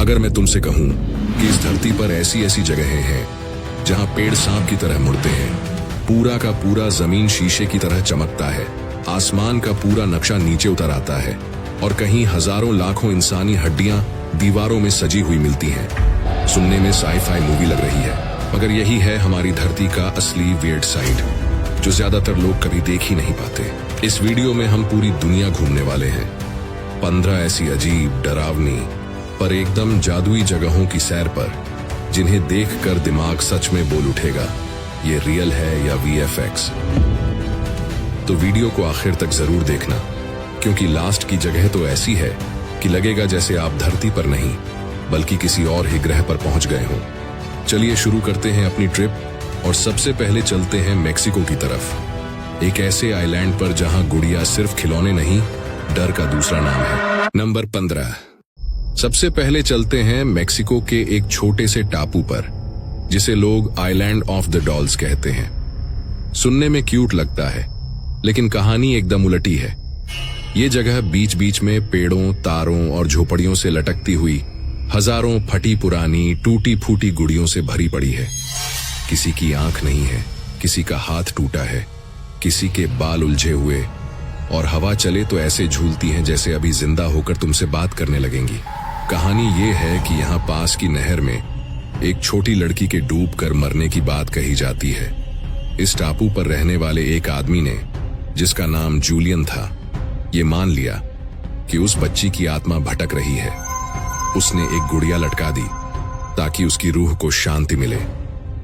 अगर मैं तुमसे कहूं कि इस धरती पर ऐसी ऐसी जगहें हैं जहां पेड़ सांप की तरह मुड़ते हैं, पूरा का पूरा जमीन शीशे की तरह चमकता है, आसमान का पूरा नक्शा नीचे उतर आता है और कहीं हजारों लाखों इंसानी हड्डियां दीवारों में सजी हुई मिलती हैं। सुनने में साई-फाई मूवी लग रही है, मगर यही है हमारी धरती का असली वियर्ड साइड, जो ज्यादातर लोग कभी देख ही नहीं पाते। इस वीडियो में हम पूरी दुनिया घूमने वाले हैं, 15 ऐसी अजीब, डरावनी पर एकदम जादुई जगहों की सैर पर, जिन्हें देखकर दिमाग सच में बोल उठेगा, ये रियल है या VFX। तो वीडियो को आखिर तक जरूर देखना, क्योंकि लास्ट की जगह तो ऐसी है कि लगेगा जैसे आप धरती पर नहीं बल्कि किसी और ही ग्रह पर पहुंच गए हों। चलिए शुरू करते हैं अपनी ट्रिप और सबसे पहले चलते हैं मेक्सिको की तरफ, एक ऐसे आइलैंड पर जहां गुड़िया सिर्फ खिलौने नहीं, डर का दूसरा नाम है। नंबर 15। सबसे पहले चलते हैं मेक्सिको के एक छोटे से टापू पर, जिसे लोग आइलैंड ऑफ द डॉल्स कहते हैं। सुनने में क्यूट लगता है, लेकिन कहानी एकदम उलटी है। ये जगह बीच बीच में पेड़ों, तारों और झोपड़ियों से लटकती हुई हजारों फटी पुरानी टूटी फूटी गुड़ियों से भरी पड़ी है। किसी की आंख नहीं है, किसी का हाथ टूटा है, किसी के बाल उलझे हुए, और हवा चले तो ऐसे झूलती हैं जैसे अभी जिंदा होकर तुमसे बात करने लगेंगी। कहानी ये है कि यहाँ पास की नहर में एक छोटी लड़की के डूबकर मरने की बात कही जाती है। इस टापू पर रहने वाले एक आदमी ने, जिसका नाम जूलियन था, ये मान लिया कि उस बच्ची की आत्मा भटक रही है। उसने एक गुड़िया लटका दी ताकि उसकी रूह को शांति मिले।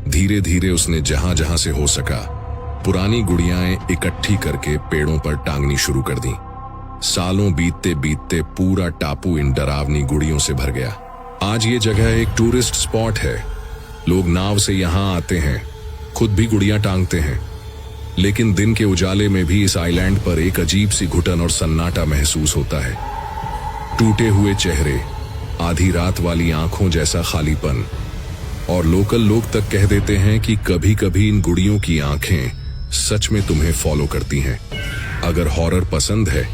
धीरे धीरे उसने जहां जहां से हो सका पुरानी गुड़ियाएं इकट्ठी करके पेड़ों पर टांगनी शुरू कर दी। सालों बीतते बीतते पूरा टापू इन डरावनी गुड़ियों से भर गया। आज ये जगह एक टूरिस्ट स्पॉट है। लोग नाव से यहाँ आते हैं, खुद भी गुड़ियां टांगते हैं, लेकिन दिन के उजाले में भी इस आइलैंड पर एक अजीब सी घुटन और सन्नाटा महसूस होता है। टूटे हुए चेहरे, आधी रात वाली आंखों जैसा खालीपन, और लोकल लोग तक कह देते हैं कि कभी कभी इन गुड़ियों की आंखें सच में तुम्हें फॉलो करती हैं। अगर हॉरर पसंद है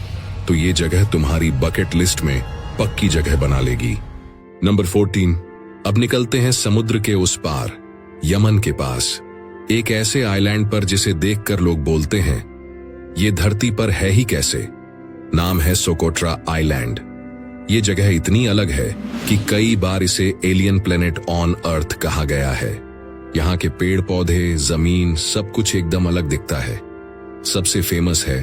तो ये जगह तुम्हारी बकेट लिस्ट में पक्की जगह बना लेगी। नंबर 14। अब निकलते हैं समुद्र के उस पार, यमन के पास, एक ऐसे आइलैंड पर जिसे देखकर लोग बोलते हैं, ये धरती पर है ही कैसे। नाम है सोकोट्रा आइलैंड। ये जगह इतनी अलग है कि कई बार इसे एलियन प्लेनेट ऑन अर्थ कहा गया है। यहाँ के पेड़ पौधे, जमीन, सब कुछ एकदम अलग दिखता है। सबसे फेमस है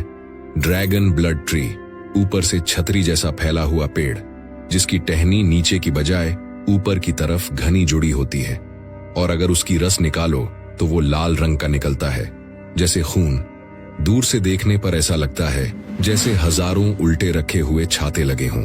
ड्रैगन ब्लड ट्री, ऊपर से छतरी जैसा फैला हुआ पेड़, जिसकी टहनी नीचे की बजाय ऊपर की तरफ घनी जुड़ी होती है, और अगर उसकी रस निकालो तो वो लाल रंग का निकलता है, जैसे खून। दूर से देखने पर ऐसा लगता है जैसे हजारों उल्टे रखे हुए छाते लगे हों।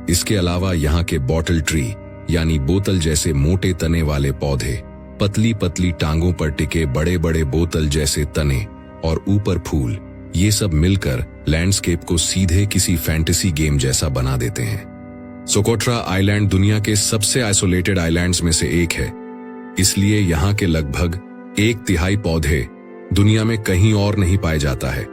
इसके अलावा यहाँ के बॉटल ट्री, यानी बोतल जैसे मोटे तने वाले पौधे, पतली पतली टांगों पर टिके बड़े बड़े बोतल जैसे तने, और ऊपर फूल, ये सब मिलकर लैंडस्केप को सीधे किसी फैंटेसी गेम जैसा बना देते हैं। सोकोट्रा आइलैंड दुनिया के सबसे आइसोलेटेड आइलैंड्स में से एक है, इसलिए यहाँ के लगभग 1/3 पौधे दुनिया में कहीं और नहीं पाए जाता है।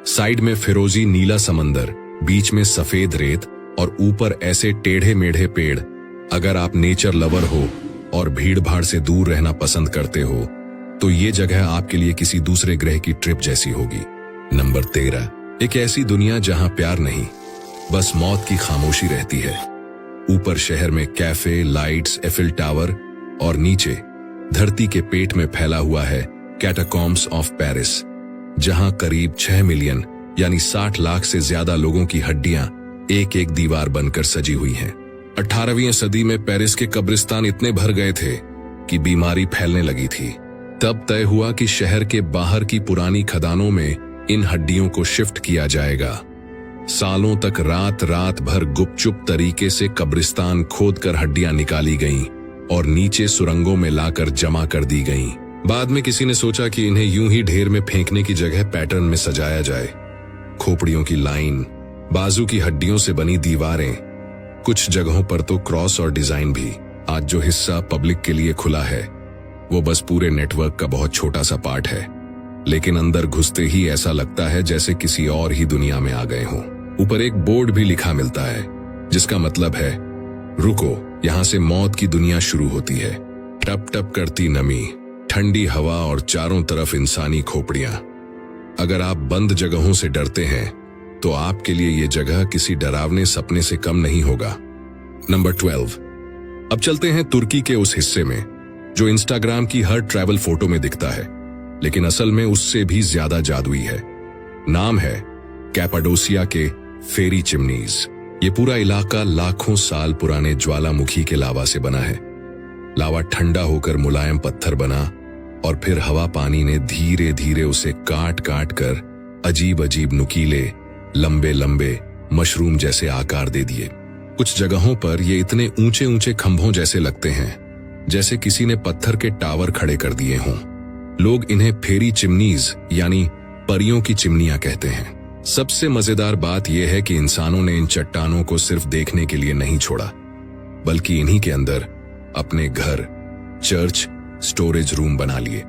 साइड में फिरोजी नीला समंदर, बीच में सफेद रेत, और ऊपर ऐसे टेढ़े मेढ़े पेड़। अगर आप नेचर लवर हो और भीड़ भाड़ से दूर रहना पसंद करते हो तो ये जगह आपके लिए किसी दूसरे ग्रह की ट्रिप जैसी होगी। नंबर 13। एक ऐसी दुनिया जहां प्यार नहीं, बस मौत की खामोशी रहती है। ऊपर शहर में कैफे, लाइट्स, एफिल टावर, और नीचे धरती के पेट में फैला हुआ है कैटाकॉम्ब्स ऑफ पेरिस, जहां करीब 6 मिलियन यानी 60 लाख से ज्यादा लोगों की हड्डियां एक एक दीवार बनकर सजी हुई हैं। 18वीं सदी में पेरिस के कब्रिस्तान इतने भर गए थे कि बीमारी फैलने लगी थी। तब तय हुआ कि शहर के बाहर की पुरानी खदानों में इन हड्डियों को शिफ्ट किया जाएगा। सालों तक रात रात भर गुपचुप तरीके से कब्रिस्तान खोदकर हड्डियां निकाली गईं और नीचे सुरंगों में लाकर जमा कर दी गईं। बाद में किसी ने सोचा कि इन्हें यूं ही ढेर में फेंकने की जगह पैटर्न में सजाया जाए। खोपड़ियों की लाइन, बाजू की हड्डियों से बनी दीवारें, कुछ जगहों पर तो क्रॉस और डिजाइन भी। आज जो हिस्सा पब्लिक के लिए खुला है वो बस पूरे नेटवर्क का बहुत छोटा सा पार्ट है, लेकिन अंदर घुसते ही ऐसा लगता है जैसे किसी और ही दुनिया में आ गए हों। ऊपर एक बोर्ड भी लिखा मिलता है जिसका मतलब है रुको, यहाँ से मौत की दुनिया शुरू होती है। टप टप करती नमी, ठंडी हवा और चारों तरफ इंसानी खोपड़ियां। अगर आप बंद जगहों से डरते हैं तो आपके लिए ये जगह किसी डरावने सपने से कम नहीं होगा। नंबर 12। अब चलते हैं तुर्की के उस हिस्से में जो इंस्टाग्राम की हर ट्रैवल फोटो में दिखता है, लेकिन असल में उससे भी ज्यादा जादुई है। नाम है कैपाडोसिया के फेरी चिमनीज। ये पूरा इलाका लाखों साल पुराने ज्वालामुखी के लावा से बना है। लावा ठंडा होकर मुलायम पत्थर बना और फिर हवा पानी ने धीरे धीरे उसे काट काट कर अजीब अजीब नुकीले लंबे लंबे मशरूम जैसे आकार दे दिए। कुछ जगहों पर ये इतने ऊंचे ऊंचे खंभों जैसे लगते हैं जैसे किसी ने पत्थर के टावर खड़े कर दिए हों। लोग इन्हें फेरी चिमनीज यानी परियों की चिमनियां कहते हैं। सबसे मजेदार बात यह है कि इंसानों ने इन चट्टानों को सिर्फ देखने के लिए नहीं छोड़ा, बल्कि इन्हीं के अंदर अपने घर, चर्च, स्टोरेज रूम बना लिए।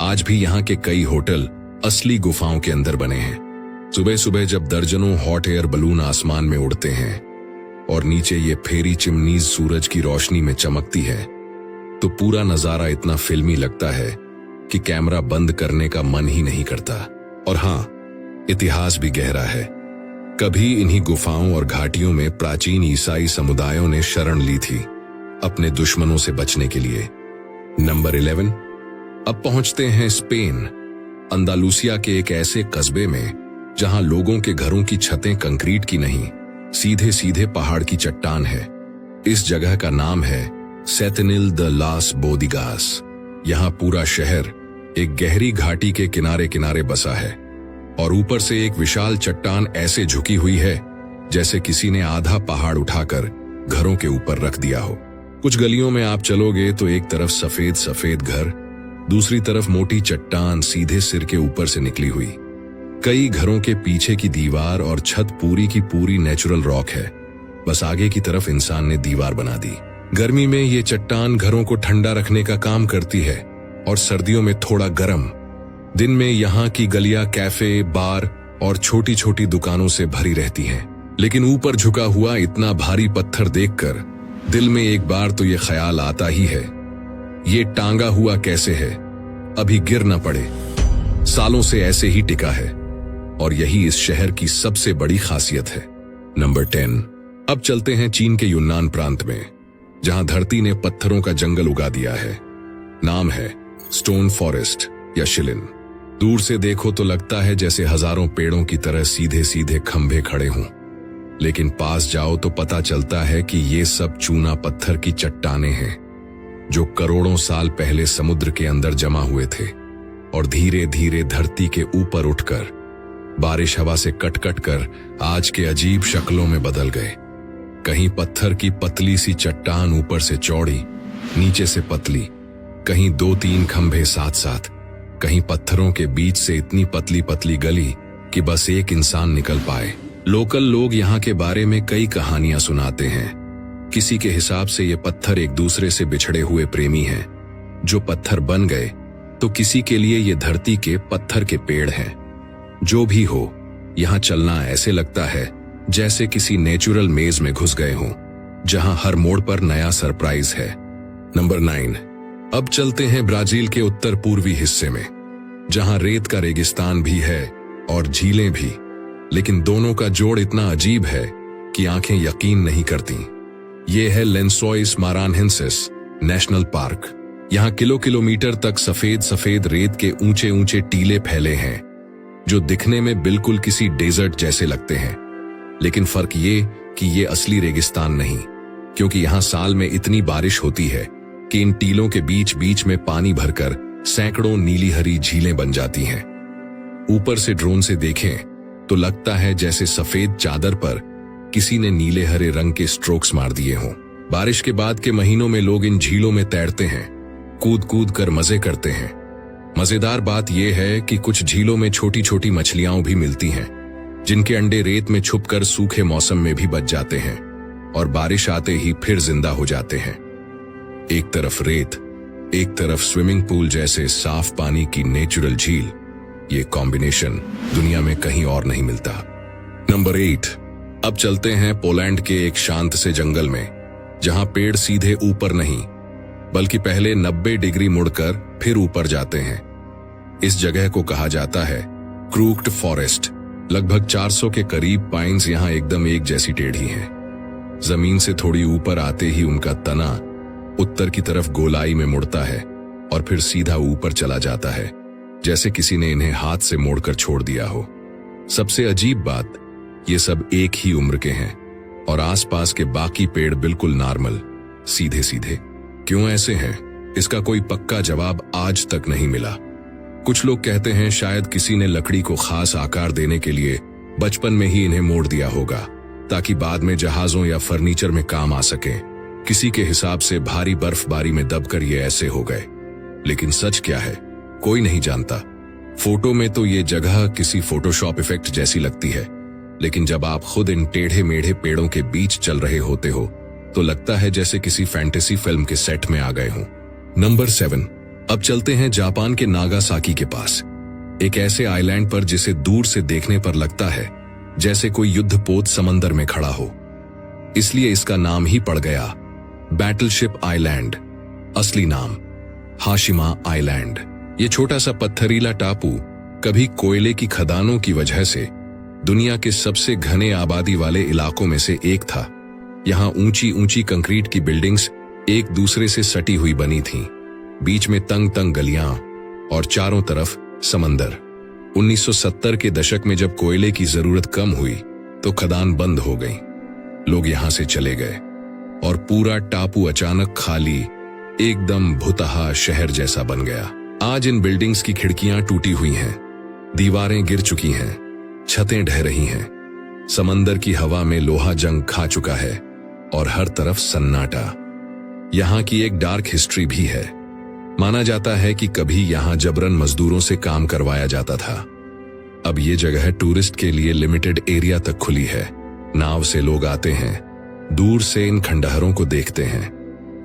आज भी यहाँ के कई होटल असली गुफाओं के अंदर बने हैं। सुबह सुबह जब दर्जनों हॉट एयर बलून आसमान में उड़ते हैं और नीचे ये फेरी चिमनीज सूरज की रोशनी में चमकती है, तो पूरा नजारा इतना फिल्मी लगता है कि कैमरा बंद करने का मन ही नहीं करता। और हाँ, इतिहास भी गहरा है। कभी इन्हीं गुफाओं और घाटियों में प्राचीन ईसाई समुदायों ने शरण ली थी अपने दुश्मनों से बचने के लिए। नंबर 11। अब पहुंचते हैं स्पेन, अंदालुसिया के एक ऐसे कस्बे में जहां लोगों के घरों की छतें कंक्रीट की नहीं, सीधे सीधे पहाड़ की चट्टान है। इस जगह का नाम है सेटेनिल द लास बोदिगास। यहाँ पूरा शहर एक गहरी घाटी के किनारे किनारे बसा है और ऊपर से एक विशाल चट्टान ऐसे झुकी हुई है जैसे किसी ने आधा पहाड़ उठाकर घरों के ऊपर रख दिया हो। कुछ गलियों में आप चलोगे तो एक तरफ सफेद सफेद घर, दूसरी तरफ मोटी चट्टान सीधे सिर के ऊपर से निकली हुई। कई घरों के पीछे की दीवार और छत पूरी की पूरी नेचुरल रॉक है, बस आगे की तरफ इंसान ने दीवार बना दी। गर्मी में ये चट्टान घरों को ठंडा रखने का काम करती है और सर्दियों में थोड़ा गर्म। दिन में यहाँ की गलियां कैफे, बार और छोटी छोटी दुकानों से भरी रहती हैं। लेकिन ऊपर झुका हुआ इतना भारी पत्थर देखकर दिल में एक बार तो ये ख्याल आता ही है, ये टांगा हुआ कैसे है, अभी गिर न पड़े। सालों से ऐसे ही टिका है और यही इस शहर की सबसे बड़ी खासियत है। नंबर 10। अब चलते हैं चीन के यूनान प्रांत में, जहां धरती ने पत्थरों का जंगल उगा दिया है। नाम है स्टोन फॉरेस्ट या शिलिन। दूर से देखो तो लगता है जैसे हजारों पेड़ों की तरह सीधे सीधे खंभे खड़े हों, लेकिन पास जाओ तो पता चलता है कि ये सब चूना पत्थर की चट्टानें हैं जो करोड़ों साल पहले समुद्र के अंदर जमा हुए थे और धीरे धीरे धरती के ऊपर उठकर बारिश हवा से कट कट कर आज के अजीब शक्लों में बदल गए। कहीं पत्थर की पतली सी चट्टान ऊपर से चौड़ी, नीचे से पतली, कहीं 2-3 खंभे साथ साथ, कहीं पत्थरों के बीच से इतनी पतली पतली गली कि बस एक इंसान निकल पाए। लोकल लोग यहाँ के बारे में कई कहानियां सुनाते हैं। किसी के हिसाब से ये पत्थर एक दूसरे से बिछड़े हुए प्रेमी हैं जो पत्थर बन गए, तो किसी के लिए ये धरती के पत्थर के पेड़ हैं। जो भी हो, यहाँ चलना ऐसे लगता है जैसे किसी नेचुरल मेज में घुस गए हों, जहां हर मोड़ पर नया सरप्राइज है। नंबर 9। अब चलते हैं ब्राजील के उत्तर पूर्वी हिस्से में, जहां रेत का रेगिस्तान भी है और झीलें भी, लेकिन दोनों का जोड़ इतना अजीब है कि आंखें यकीन नहीं करती। ये है लेंसोइस मारानहेंसिस नेशनल पार्क। यहाँ किलोमीटर तक सफेद सफेद रेत के ऊंचे ऊंचे टीले फैले हैं जो दिखने में बिल्कुल किसी डेजर्ट जैसे लगते हैं। लेकिन फर्क ये कि ये असली रेगिस्तान नहीं, क्योंकि यहाँ साल में इतनी बारिश होती है कि इन टीलों के बीच बीच में पानी भरकर सैकड़ों नीली हरी झीलें बन जाती हैं। ऊपर से ड्रोन से देखें तो लगता है जैसे सफेद चादर पर किसी ने नीले हरे रंग के स्ट्रोक्स मार दिए हों। बारिश के बाद के महीनों में लोग इन झीलों में तैरते हैं, कूद कूद कर मजे करते हैं। मजेदार बात यह है कि कुछ झीलों में छोटी छोटी मछलियां भी मिलती हैं, जिनके अंडे रेत में छुपकर सूखे मौसम में भी बच जाते हैं और बारिश आते ही फिर जिंदा हो जाते हैं। एक तरफ रेत, एक तरफ स्विमिंग पूल जैसे साफ पानी की नेचुरल झील, ये कॉम्बिनेशन दुनिया में कहीं और नहीं मिलता। नंबर 8। अब चलते हैं पोलैंड के एक शांत से जंगल में, जहां पेड़ सीधे ऊपर नहीं बल्कि पहले 90 डिग्री मुड़कर फिर ऊपर जाते हैं। इस जगह को कहा जाता है क्रूक्ड फॉरेस्ट। लगभग 400 के करीब पाइन्स यहां एकदम एक जैसी टेढ़ी हैं। जमीन से थोड़ी ऊपर आते ही उनका तना उत्तर की तरफ गोलाई में मुड़ता है और फिर सीधा ऊपर चला जाता है, जैसे किसी ने इन्हें हाथ से मोड़कर छोड़ दिया हो। सबसे अजीब बात, ये सब एक ही उम्र के हैं और आसपास के बाकी पेड़ बिल्कुल नॉर्मल, सीधे सीधे। क्यों ऐसे हैं, इसका कोई पक्का जवाब आज तक नहीं मिला। कुछ लोग कहते हैं शायद किसी ने लकड़ी को खास आकार देने के लिए बचपन में ही इन्हें मोड़ दिया होगा, ताकि बाद में जहाजों या फर्नीचर में काम आ सके। किसी के हिसाब से भारी बर्फबारी में दबकर ये ऐसे हो गए, लेकिन सच क्या है कोई नहीं जानता। फोटो में तो ये जगह किसी फोटोशॉप इफेक्ट जैसी लगती है, लेकिन जब आप खुद इन टेढ़े मेढ़े पेड़ों के बीच चल रहे होते हो तो लगता है जैसे किसी फैंटेसी फिल्म के सेट में आ गए हों। नंबर 7। अब चलते हैं जापान के नागासाकी के पास, एक ऐसे आइलैंड पर जिसे दूर से देखने पर लगता है जैसे कोई युद्धपोत समंदर में खड़ा हो। इसलिए इसका नाम ही पड़ गया बैटलशिप आइलैंड। असली नाम हाशिमा आइलैंड। ये छोटा सा पत्थरीला टापू कभी कोयले की खदानों की वजह से दुनिया के सबसे घने आबादी वाले इलाकों में से एक था। यहाँ ऊंची ऊंची कंक्रीट की बिल्डिंग्स एक दूसरे से सटी हुई बनी थीं, बीच में तंग तंग गलियां और चारों तरफ समंदर। 1970 के दशक में जब कोयले की जरूरत कम हुई तो खदान बंद हो गई, लोग यहां से चले गए और पूरा टापू अचानक खाली, एकदम भुतहा शहर जैसा बन गया। आज इन बिल्डिंग्स की खिड़कियां टूटी हुई हैं, दीवारें गिर चुकी हैं, छतें ढह रही हैं, समंदर की हवा में लोहा जंग खा चुका है और हर तरफ सन्नाटा। यहां की एक डार्क हिस्ट्री भी है। माना जाता है कि कभी यहां जबरन मजदूरों से काम करवाया जाता था। अब ये जगह टूरिस्ट के लिए लिमिटेड एरिया तक खुली है। नाव से लोग आते हैं, दूर से इन खंडहरों को देखते हैं।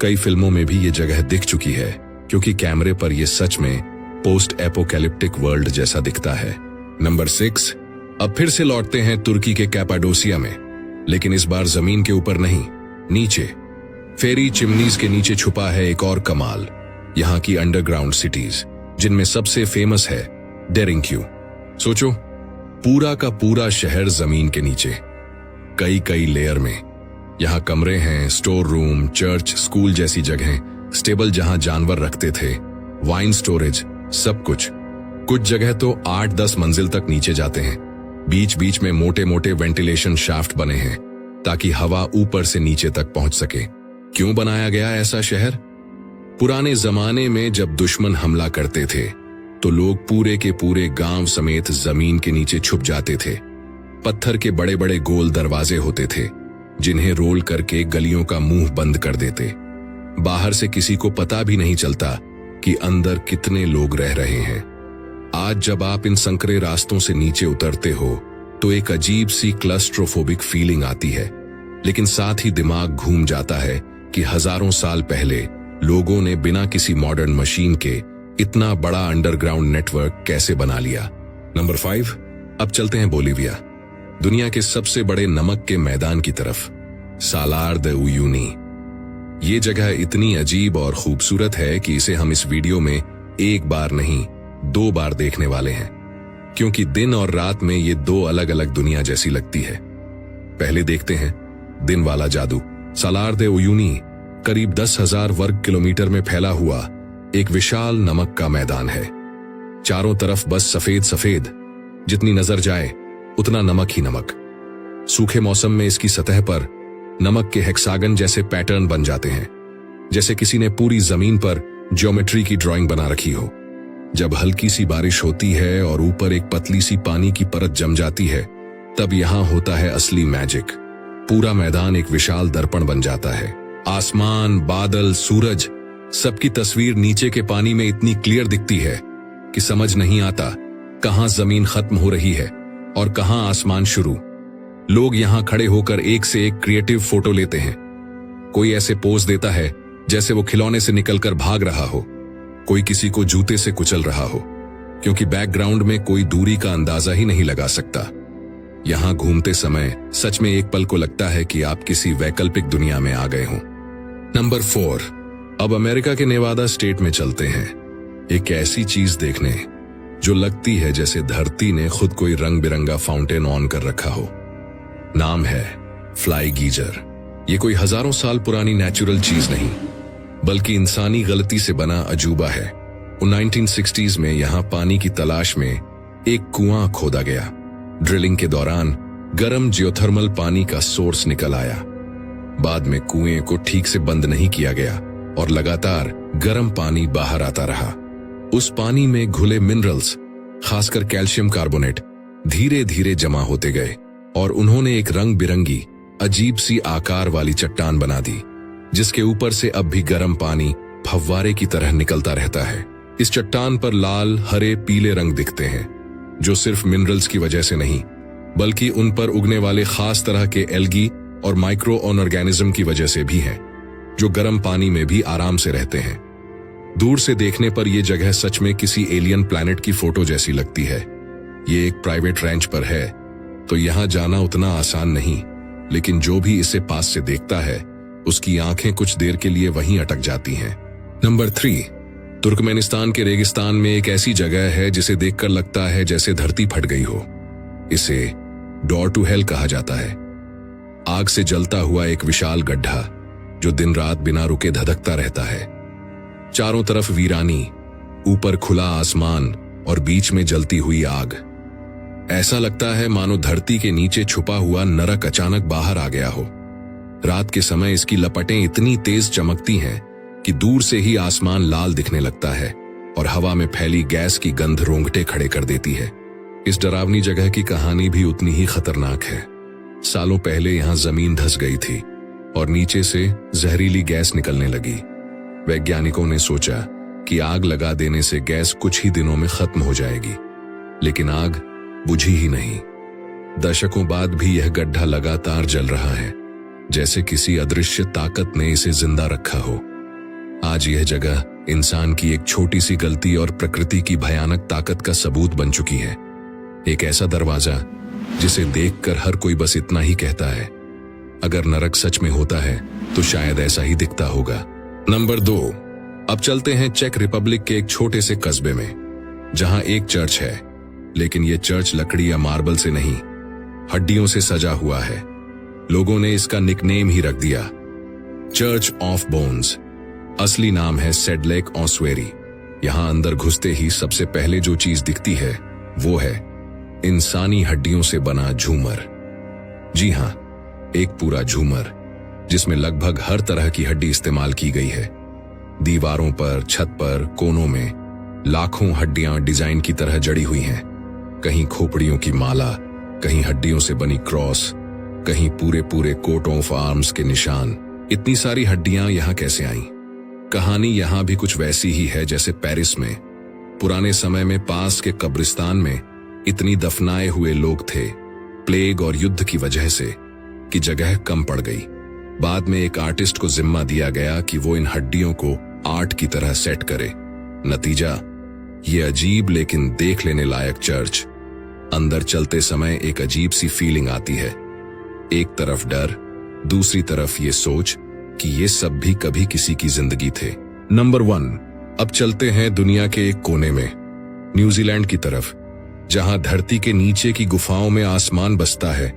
कई फिल्मों में भी ये जगह दिख चुकी है, क्योंकि कैमरे पर यह सच में पोस्ट एपोकैलिप्टिक वर्ल्ड जैसा दिखता है। नंबर 6। अब फिर से लौटते हैं तुर्की के कैपाडोसिया में, लेकिन इस बार जमीन के ऊपर नहीं, नीचे। फेरी चिमनीज के नीचे छुपा है एक और कमाल, यहाँ की अंडरग्राउंड सिटीज, जिनमें सबसे फेमस है डेरिंक्यू। सोचो, पूरा का पूरा शहर जमीन के नीचे, कई कई लेयर में। यहाँ कमरे हैं, स्टोर रूम, चर्च, स्कूल जैसी जगहें, स्टेबल जहां जानवर रखते थे, वाइन स्टोरेज, सब कुछ। कुछ जगह तो 8-10 मंजिल तक नीचे जाते हैं। बीच बीच में मोटे मोटे वेंटिलेशन शाफ्ट बने हैं ताकि हवा ऊपर से नीचे तक पहुंच सके। क्यों बनाया गया ऐसा शहर? पुराने जमाने में जब दुश्मन हमला करते थे तो लोग पूरे के पूरे गांव समेत जमीन के नीचे छुप जाते थे। पत्थर के बड़े बड़े गोल दरवाजे होते थे, जिन्हें रोल करके गलियों का मुंह बंद कर देते। बाहर से किसी को पता भी नहीं चलता कि अंदर कितने लोग रह रहे हैं। आज जब आप इन संकरे रास्तों से नीचे उतरते हो तो एक अजीब सी क्लस्ट्रोफोबिक फीलिंग आती है, लेकिन साथ ही दिमाग घूम जाता है कि हजारों साल पहले लोगों ने बिना किसी मॉडर्न मशीन के इतना बड़ा अंडरग्राउंड नेटवर्क कैसे बना लिया। नंबर 5। अब चलते हैं बोलीविया, दुनिया के सबसे बड़े नमक के मैदान की तरफ, सालार दे उयूनी। ये जगह इतनी अजीब और खूबसूरत है कि इसे हम इस वीडियो में एक बार नहीं 2 बार देखने वाले हैं, क्योंकि दिन और रात में ये 2 अलग अलग दुनिया जैसी लगती है। पहले देखते हैं दिन वाला जादू। सालार दे उयूनी करीब 10,000 वर्ग किलोमीटर में फैला हुआ एक विशाल नमक का मैदान है। चारों तरफ बस सफेद सफेद, जितनी नजर जाए उतना नमक ही नमक। सूखे मौसम में इसकी सतह पर नमक के हेक्सागन जैसे पैटर्न बन जाते हैं, जैसे किसी ने पूरी जमीन पर ज्योमेट्री की ड्राइंग बना रखी हो। जब हल्की सी बारिश होती है और ऊपर एक पतली सी पानी की परत जम जाती है, तब यहां होता है असली मैजिक। पूरा मैदान एक विशाल दर्पण बन जाता है। आसमान, बादल, सूरज, सबकी तस्वीर नीचे के पानी में इतनी क्लियर दिखती है कि समझ नहीं आता कहां जमीन खत्म हो रही है और कहां आसमान शुरू। लोग यहां खड़े होकर एक से एक क्रिएटिव फोटो लेते हैं। कोई ऐसे पोज देता है जैसे वो खिलौने से निकलकर भाग रहा हो, कोई किसी को जूते से कुचल रहा हो, क्योंकि बैकग्राउंड में कोई दूरी का अंदाजा ही नहीं लगा सकता। यहां घूमते समय सच में एक पल को लगता है कि आप किसी वैकल्पिक दुनिया में आ गए हों। नंबर 4, अब अमेरिका के नेवादा स्टेट में चलते हैं, एक ऐसी चीज देखने जो लगती है जैसे धरती ने खुद कोई रंग बिरंगा फाउंटेन ऑन कर रखा हो। नाम है फ्लाई गीजर। ये कोई हजारों साल पुरानी नेचुरल चीज नहीं, बल्कि इंसानी गलती से बना अजूबा है। 1960s में यहां पानी की तलाश में एक कुआं खोदा गया। ड्रिलिंग के दौरान गर्म जियोथर्मल पानी का सोर्स निकल आया। बाद में कुएं को ठीक से बंद नहीं किया गया और लगातार गर्म पानी बाहर आता रहा। उस पानी में घुले मिनरल्स, खासकर कैल्शियम कार्बोनेट, धीरे धीरे जमा होते गए और उन्होंने एक रंग बिरंगी अजीब सी आकार वाली चट्टान बना दी, जिसके ऊपर से अब भी गर्म पानी फव्वारे की तरह निकलता रहता है। इस चट्टान पर लाल, हरे, पीले रंग दिखते हैं, जो सिर्फ मिनरल्स की वजह से नहीं, बल्कि उन पर उगने वाले खास तरह के एल्गी और माइक्रो ऑर्गेनिज्म की वजह से भी हैं, जो गर्म पानी में भी आराम से रहते हैं। दूर से देखने पर यह जगह सच में किसी एलियन प्लैनेट की फोटो जैसी लगती है। ये एक प्राइवेट रैंच पर है, तो यहां जाना उतना आसान नहीं, लेकिन जो भी इसे पास से देखता है उसकी आंखें कुछ देर के लिए वहीं अटक जाती हैं। नंबर 3, तुर्कमेनिस्तान के रेगिस्तान में एक ऐसी जगह है जिसे देखकर लगता है जैसे धरती फट गई हो। इसे डोर टू हेल कहा जाता है। आग से जलता हुआ एक विशाल गड्ढा जो दिन रात बिना रुके धधकता रहता है। चारों तरफ वीरानी, ऊपर खुला आसमान और बीच में जलती हुई आग। ऐसा लगता है मानो धरती के नीचे छुपा हुआ नरक अचानक बाहर आ गया हो। रात के समय इसकी लपटें इतनी तेज चमकती हैं कि दूर से ही आसमान लाल दिखने लगता है और हवा में फैली गैस की गंध रोंगटे खड़े कर देती है। इस डरावनी जगह की कहानी भी उतनी ही खतरनाक है। सालों पहले यहां जमीन धंस गई थी और नीचे से जहरीली गैस निकलने लगी। वैज्ञानिकों ने सोचा कि आग लगा देने से गैस कुछ ही दिनों में खत्म हो जाएगी, लेकिन आग बुझी ही नहीं। दशकों बाद भी यह गड्ढा लगातार जल रहा है, जैसे किसी अदृश्य ताकत ने इसे जिंदा रखा हो। आज यह जगह इंसान की एक छोटी सी गलती और प्रकृति की भयानक ताकत का सबूत बन चुकी है। एक ऐसा दरवाजा जिसे देखकर हर कोई बस इतना ही कहता है, अगर नरक सच में होता है तो शायद ऐसा ही दिखता होगा। नंबर 2, अब चलते हैं चेक रिपब्लिक के एक छोटे से कस्बे में, जहां एक चर्च है, लेकिन यह चर्च लकड़ी या मार्बल से नहीं, हड्डियों से सजा हुआ है। लोगों ने इसका निकनेम ही रख दिया, चर्च ऑफ बोन्स। असली नाम है सेडलेक ऑस्वेरी। यहां अंदर घुसते ही सबसे पहले जो चीज दिखती है वो है इंसानी हड्डियों से बना झूमर। जी हां, एक पूरा झूमर जिसमें लगभग हर तरह की हड्डी इस्तेमाल की गई है। दीवारों पर, छत पर, कोनों में लाखों हड्डियां डिजाइन की तरह जड़ी हुई हैं। कहीं खोपड़ियों की माला, कहीं हड्डियों से बनी क्रॉस, कहीं पूरे पूरे कोट ऑफ आर्म्स के निशान। इतनी सारी हड्डियां यहां कैसे आईं? कहानी यहां भी कुछ वैसी ही है जैसे पेरिस में। पुराने समय में पास के कब्रिस्तान में इतनी दफनाए हुए लोग थे, प्लेग और युद्ध की वजह से, कि जगह कम पड़ गई। बाद में एक आर्टिस्ट को जिम्मा दिया गया कि वो इन हड्डियों को आर्ट की तरह सेट करे। नतीजा, ये अजीब लेकिन देख लेने लायक चर्च। अंदर चलते समय एक अजीब सी फीलिंग आती है। एक तरफ डर, दूसरी तरफ ये सोच कि ये सब भी कभी किसी की जिंदगी थे। नंबर 1, अब चलते हैं दुनिया के एक कोने में, न्यूजीलैंड की तरफ, जहां धरती के नीचे की गुफाओं में आसमान बसता है।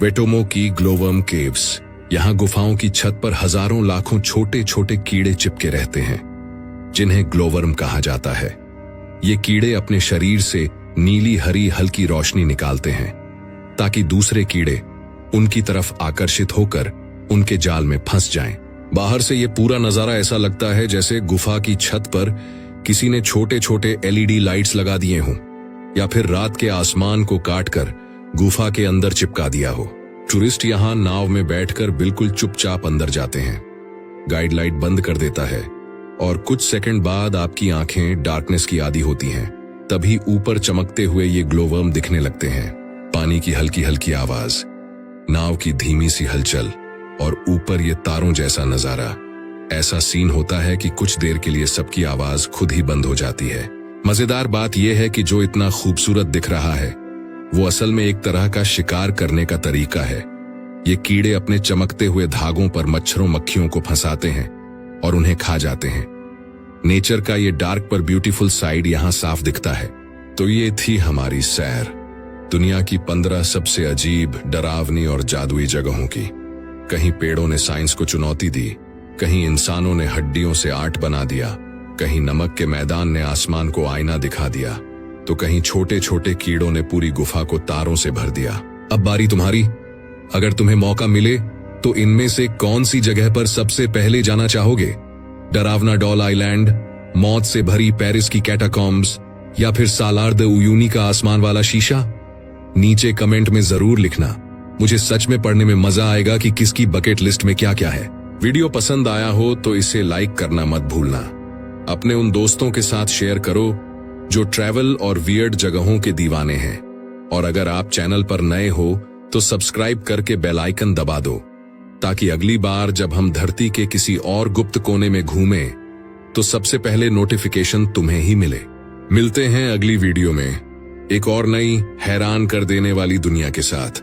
वेटोमो की ग्लोवर्म केव्स। यहां गुफाओं की छत पर हजारों लाखों छोटे छोटे कीड़े चिपके रहते हैं, जिन्हें ग्लोवर्म कहा जाता है। ये कीड़े अपने शरीर से नीली हरी हल्की रोशनी निकालते हैं ताकि दूसरे कीड़े उनकी तरफ आकर्षित होकर उनके जाल में फंस जाएं। बाहर से ये पूरा नजारा ऐसा लगता है जैसे गुफा की छत पर किसी ने छोटे छोटे LED लाइट्स लगा दिए हों, या फिर रात के आसमान को काटकर गुफा के अंदर चिपका दिया हो। टूरिस्ट यहां नाव में बैठकर बिल्कुल चुपचाप अंदर जाते हैं। गाइड लाइट बंद कर देता है और कुछ सेकंड बाद आपकी आंखें डार्कनेस की आदी होती हैं। तभी ऊपर चमकते हुए ये ग्लोवर्म दिखने लगते हैं। पानी की हल्की हल्की आवाज, नाव की धीमी सी हलचल और ऊपर ये तारों जैसा नजारा। ऐसा सीन होता है कि कुछ देर के लिए सबकी आवाज खुद ही बंद हो जाती है। मजेदार बात यह है कि जो इतना खूबसूरत दिख रहा है वो असल में एक तरह का शिकार करने का तरीका है। ये कीड़े अपने चमकते हुए धागों पर मच्छरों मक्खियों को फंसाते हैं और उन्हें खा जाते हैं। नेचर का ये डार्क पर ब्यूटीफुल साइड यहां साफ दिखता है। तो ये थी हमारी सैर दुनिया की 15 सबसे अजीब, डरावनी और जादुई जगहों की। कहीं पेड़ों ने साइंस को चुनौती दी, कहीं इंसानों ने हड्डियों से आर्ट बना दिया, कहीं नमक के मैदान ने आसमान को आईना दिखा दिया, तो कहीं छोटे छोटे कीड़ों ने पूरी गुफा को तारों से भर दिया। अब बारी तुम्हारी। अगर तुम्हें मौका मिले तो इनमें से कौन सी जगह पर सबसे पहले जाना चाहोगे? डरावना डॉल आइलैंड, मौत से भरी पेरिस की कैटाकॉम्ब्स, या फिर सालार द उयूनी का आसमान वाला शीशा? नीचे कमेंट में जरूर लिखना। मुझे सच में पढ़ने में मजा आएगा कि किसकी बकेट लिस्ट में क्या क्या है। वीडियो पसंद आया हो तो इसे लाइक करना मत भूलना। अपने उन दोस्तों के साथ शेयर करो जो ट्रैवल और वियर्ड जगहों के दीवाने हैं। और अगर आप चैनल पर नए हो तो सब्सक्राइब करके बेल आइकन दबा दो, ताकि अगली बार जब हम धरती के किसी और गुप्त कोने में घूमें तो सबसे पहले नोटिफिकेशन तुम्हें ही मिले। मिलते हैं अगली वीडियो में एक और नई हैरान कर देने वाली दुनिया के साथ।